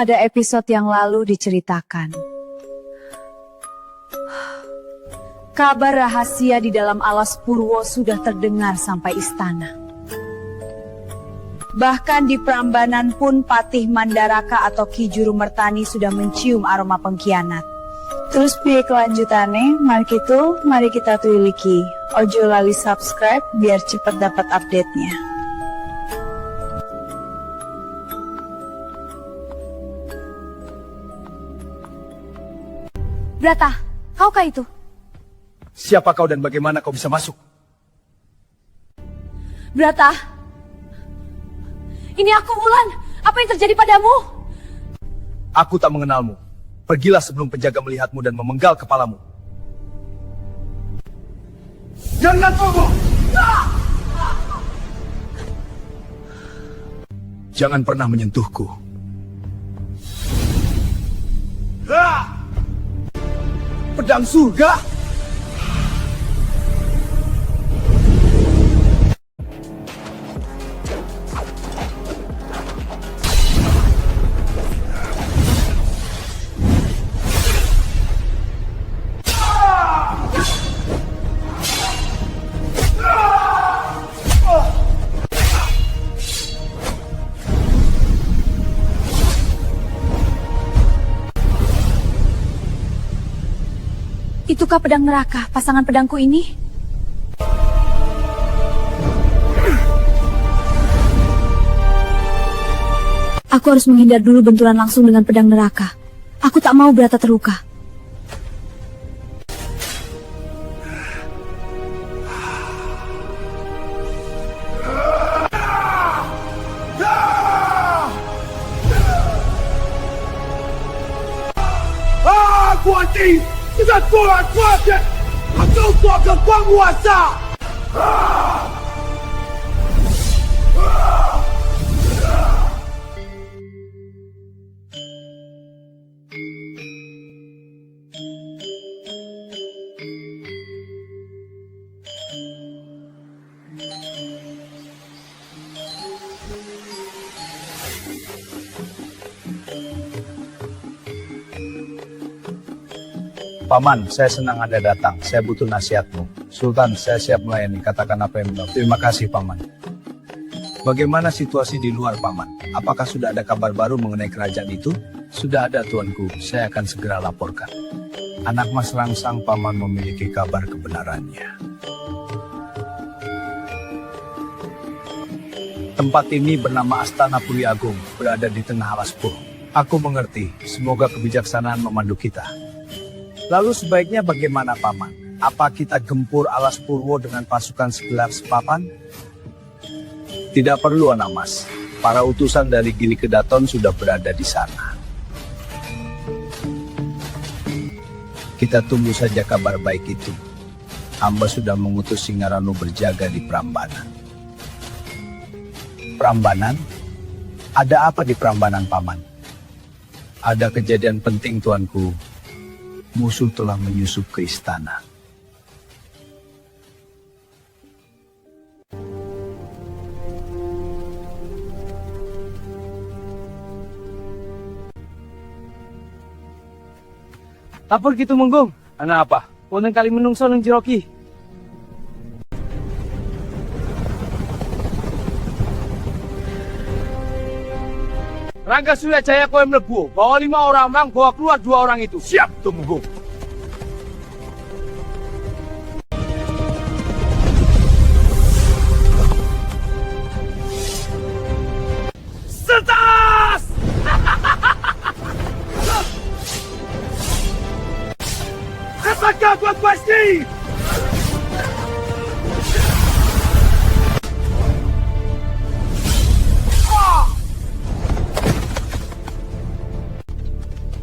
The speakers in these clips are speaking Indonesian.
Pada episode yang lalu diceritakan, kabar rahasia di dalam alas Purwo sudah terdengar sampai istana. Bahkan di Prambanan pun Patih Mandaraka atau Ki Juru Mertani sudah mencium aroma pengkhianat. Terus piye kelanjutannya? Mari kita tuliki. Ojo lali subscribe biar cepat dapat update-nya. Brata, kaukah itu? Siapa kau dan bagaimana kau bisa masuk? Brata, ini aku Wulan. Apa yang terjadi padamu? Aku tak mengenalmu. Pergilah sebelum penjaga melihatmu dan memenggal kepalamu. Jangan tunggu! Jangan pernah menyentuhku. Pedang surga? Itukah pedang neraka, pasangan pedangku ini? Aku harus menghindar dulu benturan langsung dengan pedang neraka. Aku tak mau Brata terluka. Kuanti! Dengan Tuhan kuatnya, aku akan penguasa! Paman, saya senang Anda datang. Saya butuh nasihatmu. Sultan, saya siap melayani. Katakan apa yang benar. Terima kasih, Paman. Bagaimana situasi di luar, Paman? Apakah sudah ada kabar baru mengenai kerajaan itu? Sudah ada, Tuanku. Saya akan segera laporkan. Anak Mas Rangsang, Paman memiliki kabar kebenarannya. Tempat ini bernama Astana Puri Agung, berada di tengah alas Purwo. Aku mengerti. Semoga kebijaksanaan memandu kita. Lalu sebaiknya bagaimana, Paman? Apa kita gempur alas Purwo dengan pasukan segelar sepapan? Tidak perlu, anak mas. Para utusan dari Gili Kedaton sudah berada di sana. Kita tunggu saja kabar baik itu. Hamba sudah mengutus Singaranu berjaga di Prambanan. Prambanan? Ada apa di Prambanan, Paman? Ada kejadian penting, Tuanku. Musuh telah menyusup ke istana. Lapor gitu Menggong. Anak apa? Puneng kali menungso nang Jiroki. Rangga Surya Jaya kowe mlebu. Bawa 5 orang, mang bawa keluar 2 orang itu. Siap, Tumenggung. Setas! Rasakan buat pasti!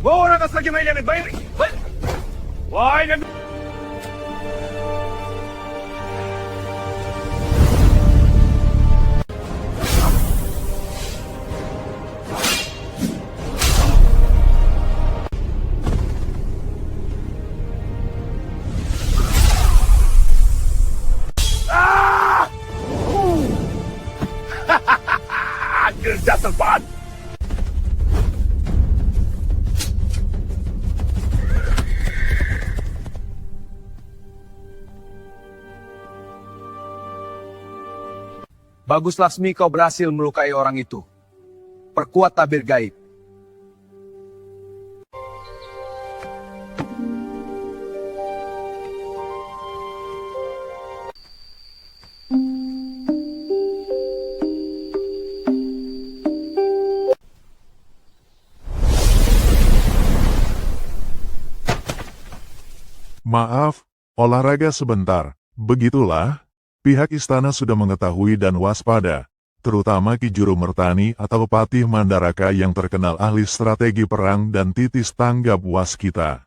Bawa orang lagi main yang baik. Wah, ini... Gerda tepat. Bagus Laksmi, kau berhasil melukai orang itu. Perkuat tabir gaib. Maaf, olahraga sebentar. Begitulah, pihak istana sudah mengetahui dan waspada, terutama Ki Juru Mertani atau Patih Mandaraka yang terkenal ahli strategi perang dan titis tanggap waskita.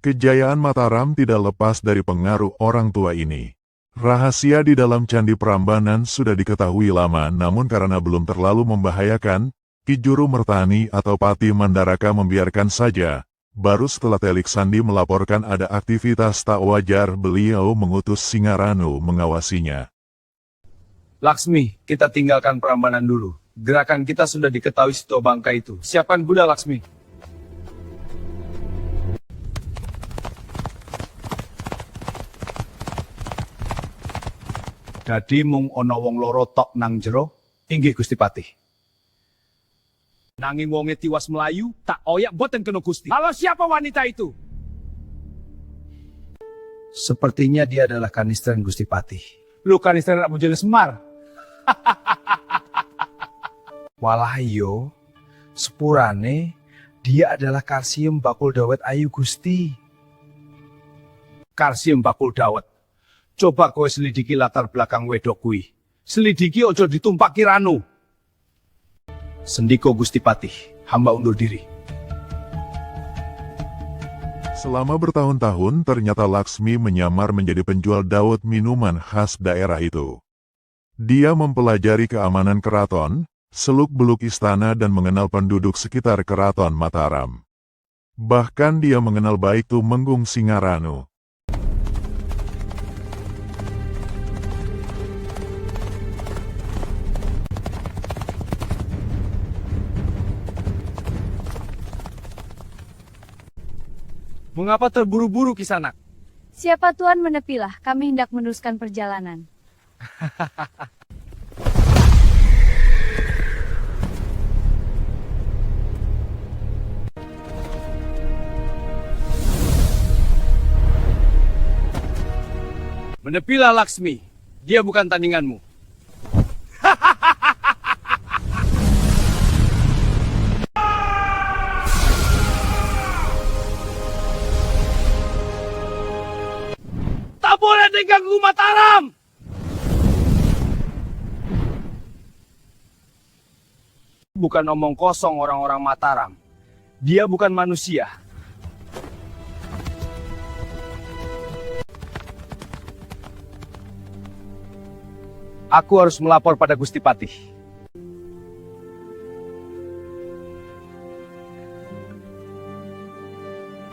Kejayaan Mataram tidak lepas dari pengaruh orang tua ini. Rahasia di dalam Candi Prambanan sudah diketahui lama, namun karena belum terlalu membahayakan, Ki Juru Mertani atau Patih Mandaraka membiarkan saja. Baru setelah Telik Sandi melaporkan ada aktivitas tak wajar, beliau mengutus Singaranu mengawasinya. Laksmi, kita tinggalkan Prambanan dulu. Gerakan kita sudah diketahui Sitobangka itu. Siapkan kuda, Laksmi. Dadi mung ana wong loro tok nang jero, inggih Gusti Patih. Nanging wonge tiwas Melayu, tak oyak boten kena Gusti. Lalu siapa wanita itu? Sepertinya dia adalah kanistren Gusti Patih. Lu kan istri anak bojone Semar. Walayo, sepurane dia adalah Karsium Bakul Dawet Ayu Gusti. Karsium Bakul Dawet. Coba kowe selidiki latar belakang wedok kuwi. Selidiki ojo ditumpaki Ranu. Sendiko Gusti Patih, hamba undur diri. Selama bertahun-tahun ternyata Laksmi menyamar menjadi penjual dawet minuman khas daerah itu. Dia mempelajari keamanan keraton, seluk-beluk istana dan mengenal penduduk sekitar keraton Mataram. Bahkan dia mengenal baik Tumenggung Singaranu. Mengapa terburu-buru Kisanak? Siapa Tuan menepilah, kami hendak meneruskan perjalanan. Menepilah Laksmi, dia bukan tandinganmu. Tak boleh diganggu Mataram! Bukan omong kosong orang-orang Mataram. Dia bukan manusia. Aku harus melapor pada Gusti Patih.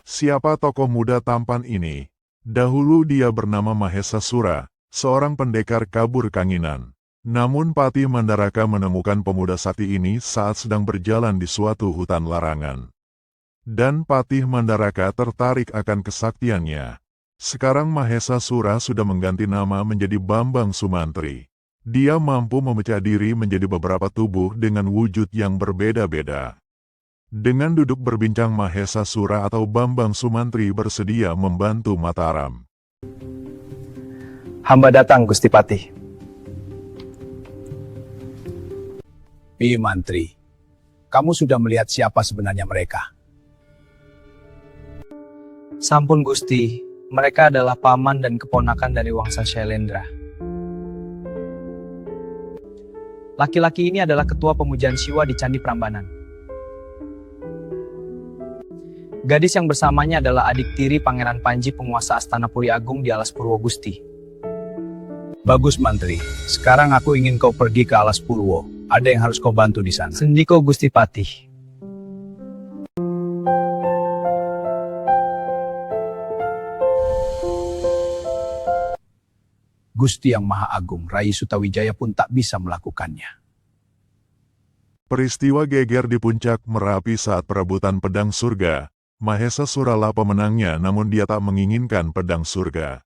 Siapa tokoh muda tampan ini? Dahulu dia bernama Mahesa Sura, seorang pendekar kabur Kanginan. Namun Patih Mandaraka menemukan pemuda sakti ini saat sedang berjalan di suatu hutan larangan. Dan Patih Mandaraka tertarik akan kesaktiannya. Sekarang Mahesa Sura sudah mengganti nama menjadi Bambang Sumantri. Dia mampu memecah diri menjadi beberapa tubuh dengan wujud yang berbeda-beda. Dengan duduk berbincang, Mahesa Sura atau Bambang Sumantri bersedia membantu Mataram. Hamba datang, Gusti Patih. Pi Mantri, kamu sudah melihat siapa sebenarnya mereka? Sampun Gusti, mereka adalah paman dan keponakan dari Wangsa Shailendra. Laki-laki ini adalah ketua pemujaan Siwa di Candi Prambanan. Gadis yang bersamanya adalah adik tiri Pangeran Panji, penguasa Astana Puri Agung di Alas Purwo Gusti. Bagus Mantri, sekarang aku ingin kau pergi ke Alas Purwo. Ada yang harus kau bantu di sana. Sendiko Gusti Patih. Gusti yang Maha Agung, Rai Sutawijaya pun tak bisa melakukannya. Peristiwa geger di puncak Merapi saat perebutan pedang surga. Mahesa Sura lah pemenangnya, namun dia tak menginginkan pedang surga.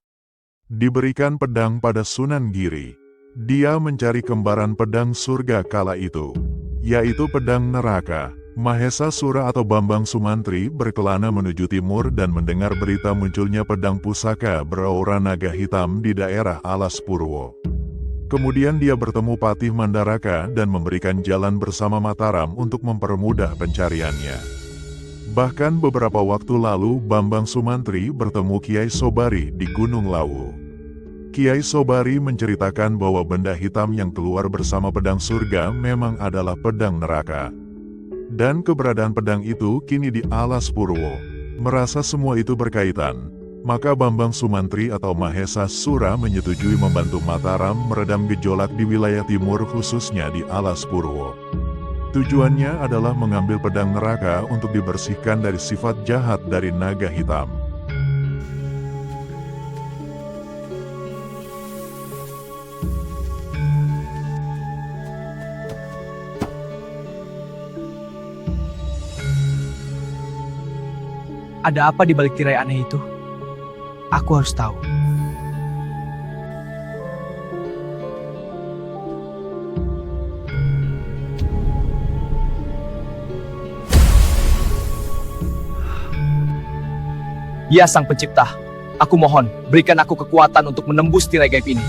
Diberikan pedang pada Sunan Giri. Dia mencari kembaran pedang surga kala itu, yaitu pedang neraka. Mahesa Sura atau Bambang Sumantri berkelana menuju timur dan mendengar berita munculnya pedang pusaka beraura naga hitam di daerah Alas Purwo. Kemudian dia bertemu Patih Mandaraka dan memberikan jalan bersama Mataram untuk mempermudah pencariannya. Bahkan beberapa waktu lalu Bambang Sumantri bertemu Kiai Sobari di Gunung Lawu. Kiai Sobari menceritakan bahwa benda hitam yang keluar bersama pedang surga memang adalah pedang neraka. Dan keberadaan pedang itu kini di Alas Purwo. Merasa semua itu berkaitan, maka Bambang Sumantri atau Mahesa Sura menyetujui membantu Mataram meredam gejolak di wilayah timur khususnya di Alas Purwo. Tujuannya adalah mengambil pedang neraka untuk dibersihkan dari sifat jahat dari naga hitam. Ada apa di balik tirai aneh itu? Aku harus tahu. Ya Sang Pencipta, aku mohon, berikan aku kekuatan untuk menembus tirai gaib ini.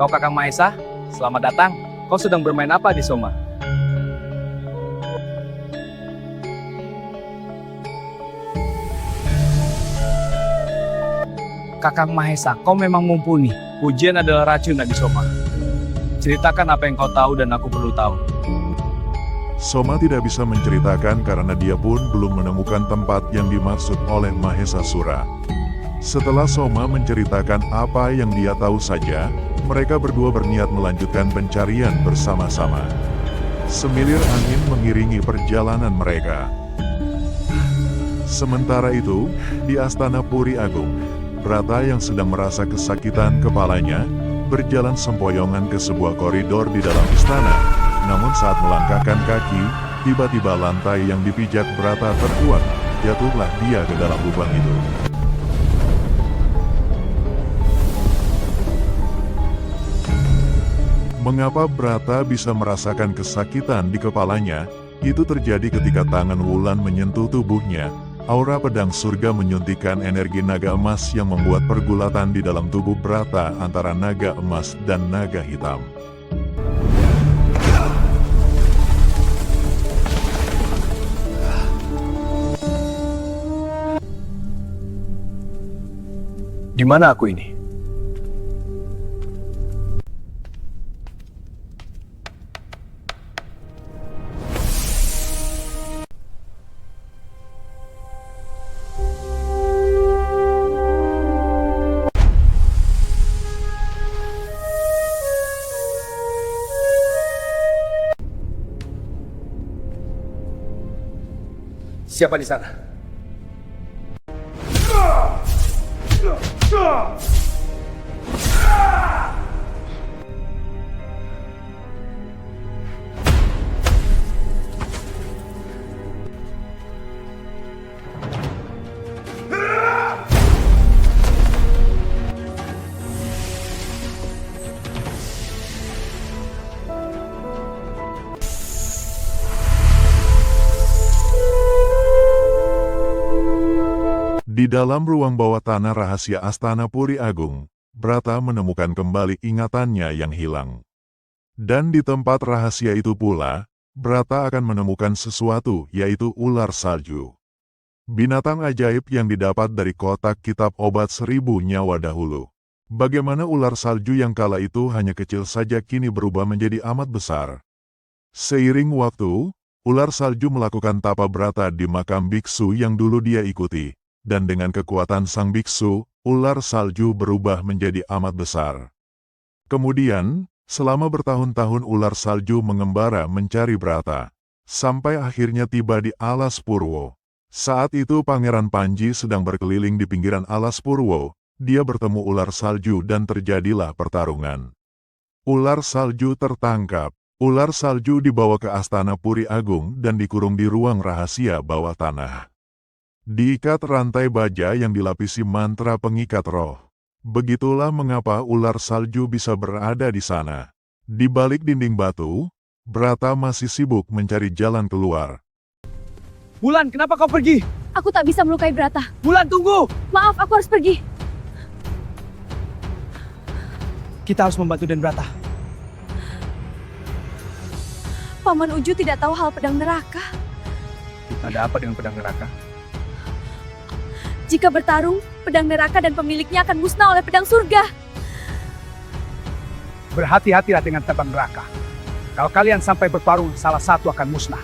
Kau Kakang Mahesa, selamat datang. Kau sedang bermain apa di Soma? Kakang Mahesa, kau memang mumpuni. Pujian adalah racun di Soma. Ceritakan apa yang kau tahu dan aku perlu tahu. Soma tidak bisa menceritakan karena dia pun belum menemukan tempat yang dimaksud oleh Mahesa Sura. Setelah Soma menceritakan apa yang dia tahu saja, mereka berdua berniat melanjutkan pencarian bersama-sama. Semilir angin mengiringi perjalanan mereka. Sementara itu, di Astana Puri Agung, Brata yang sedang merasa kesakitan kepalanya, berjalan sempoyongan ke sebuah koridor di dalam istana. Namun saat melangkahkan kaki, tiba-tiba lantai yang dipijak Brata terkuat, jatuhlah dia ke dalam lubang itu. Mengapa Brata bisa merasakan kesakitan di kepalanya? Itu terjadi ketika tangan Wulan menyentuh tubuhnya. Aura pedang surga menyuntikkan energi naga emas yang membuat pergulatan di dalam tubuh Brata antara naga emas dan naga hitam. Di mana aku ini? Siapa di sana? Di dalam ruang bawah tanah rahasia Astana Puri Agung, Brata menemukan kembali ingatannya yang hilang. Dan di tempat rahasia itu pula, Brata akan menemukan sesuatu, yaitu ular salju. Binatang ajaib yang didapat dari kotak kitab obat 1000 nyawa dahulu. Bagaimana ular salju yang kala itu hanya kecil saja kini berubah menjadi amat besar. Seiring waktu, ular salju melakukan tapa Brata di makam biksu yang dulu dia ikuti. Dan dengan kekuatan sang biksu, ular salju berubah menjadi amat besar. Kemudian, selama bertahun-tahun ular salju mengembara mencari Brata, sampai akhirnya tiba di Alas Purwo. Saat itu Pangeran Panji sedang berkeliling di pinggiran Alas Purwo, dia bertemu ular salju dan terjadilah pertarungan. Ular salju tertangkap, ular salju dibawa ke Astana Puri Agung dan dikurung di ruang rahasia bawah tanah. Diikat rantai baja yang dilapisi mantra pengikat roh. Begitulah mengapa ular salju bisa berada di sana. Di balik dinding batu, Brata masih sibuk mencari jalan keluar. Wulan, kenapa kau pergi? Aku tak bisa melukai Brata. Wulan, tunggu! Maaf, aku harus pergi. Kita harus membantu Den Brata. Paman Uju tidak tahu hal pedang neraka. Ada apa dengan pedang neraka? Jika bertarung, pedang neraka dan pemiliknya akan musnah oleh pedang surga. Berhati-hatilah dengan pedang neraka. Kalau kalian sampai bertarung, salah satu akan musnah.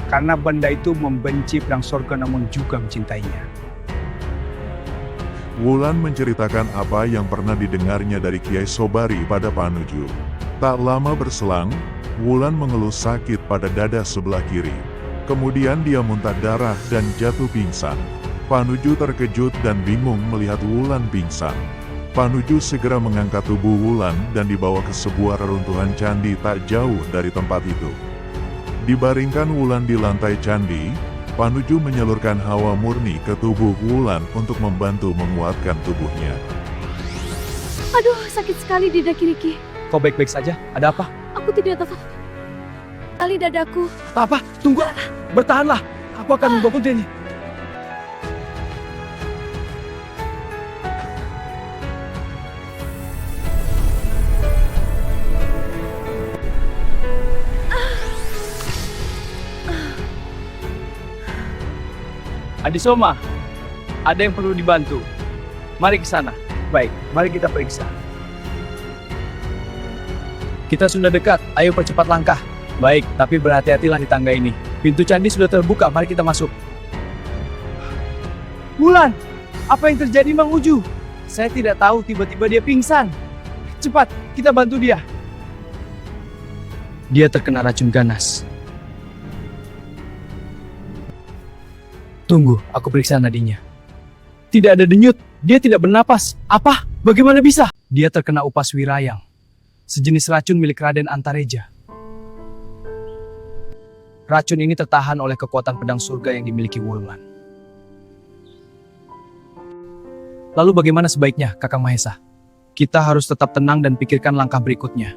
Karena benda itu membenci pedang surga namun juga mencintainya. Wulan menceritakan apa yang pernah didengarnya dari Kiai Sobari pada Panuju. Tak lama berselang, Wulan mengeluh sakit pada dada sebelah kiri. Kemudian dia muntah darah dan jatuh pingsan. Panuju terkejut dan bingung melihat Wulan pingsan. Panuju segera mengangkat tubuh Wulan dan dibawa ke sebuah reruntuhan candi tak jauh dari tempat itu. Dibaringkan Wulan di lantai candi, Panuju menyalurkan hawa murni ke tubuh Wulan untuk membantu menguatkan tubuhnya. Aduh, sakit sekali di daki-daki. Kau baik-baik saja? Ada apa? Aku tidak tahu. Kali dadaku. Tak apa, tunggu. Bertahanlah. Aku akan membantu ini. Adisoma, ada yang perlu dibantu. Mari ke sana. Baik, mari kita periksa. Kita sudah dekat, ayo percepat langkah. Baik, tapi berhati-hatilah di tangga ini. Pintu candi sudah terbuka, mari kita masuk. Wulan, apa yang terjadi Mang Uju? Saya tidak tahu, tiba-tiba dia pingsan. Cepat, kita bantu dia. Dia terkena racun ganas. Tunggu, aku periksa nadinya. Tidak ada denyut, dia tidak bernapas. Apa? Bagaimana bisa? Dia terkena upas wirayang. Sejenis racun milik Raden Antareja. Racun ini tertahan oleh kekuatan pedang surga yang dimiliki Wulan. Lalu bagaimana sebaiknya, Kakang Mahesa? Kita harus tetap tenang dan pikirkan langkah berikutnya.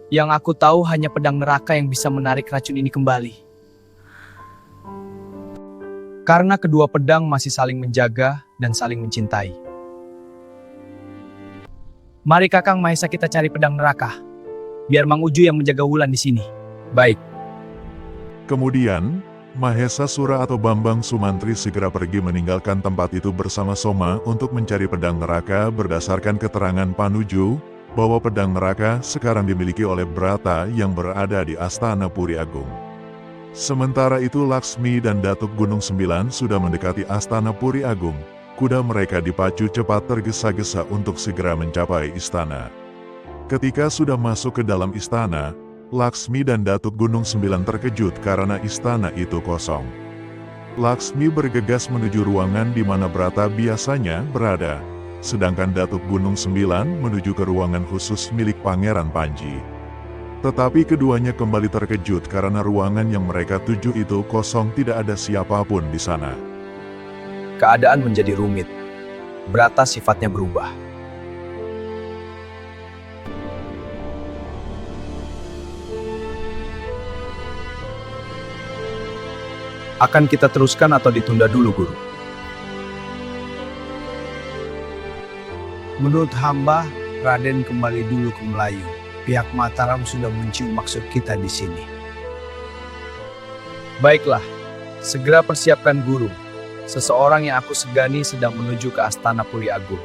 Yang aku tahu hanya pedang neraka yang bisa menarik racun ini kembali. Karena kedua pedang masih saling menjaga dan saling mencintai. Mari Kakang Mahesa kita cari pedang neraka. Biar Mang Uju yang menjaga Wulan di sini. Baik. Kemudian, Mahesa Sura atau Bambang Sumantri segera pergi meninggalkan tempat itu bersama Soma untuk mencari pedang neraka berdasarkan keterangan Panuju bahwa pedang neraka sekarang dimiliki oleh Brata yang berada di Astana Puri Agung. Sementara itu Laksmi dan Datuk Gunung Sembilan sudah mendekati Astana Puri Agung. Kuda mereka dipacu cepat tergesa-gesa untuk segera mencapai istana. Ketika sudah masuk ke dalam istana, Laksmi dan Datuk Gunung Sembilan terkejut karena istana itu kosong. Laksmi bergegas menuju ruangan di mana Brata biasanya berada, sedangkan Datuk Gunung Sembilan menuju ke ruangan khusus milik Pangeran Panji. Tetapi keduanya kembali terkejut karena ruangan yang mereka tuju itu kosong, tidak ada siapapun di sana. Keadaan menjadi rumit. Brata sifatnya berubah. Akan kita teruskan atau ditunda dulu, Guru? Menurut hamba, Raden kembali dulu ke Melayu. Pihak Mataram sudah mencium maksud kita di sini. Baiklah, segera persiapkan Guru. Seseorang yang aku segani sedang menuju ke Astana Puri Agung.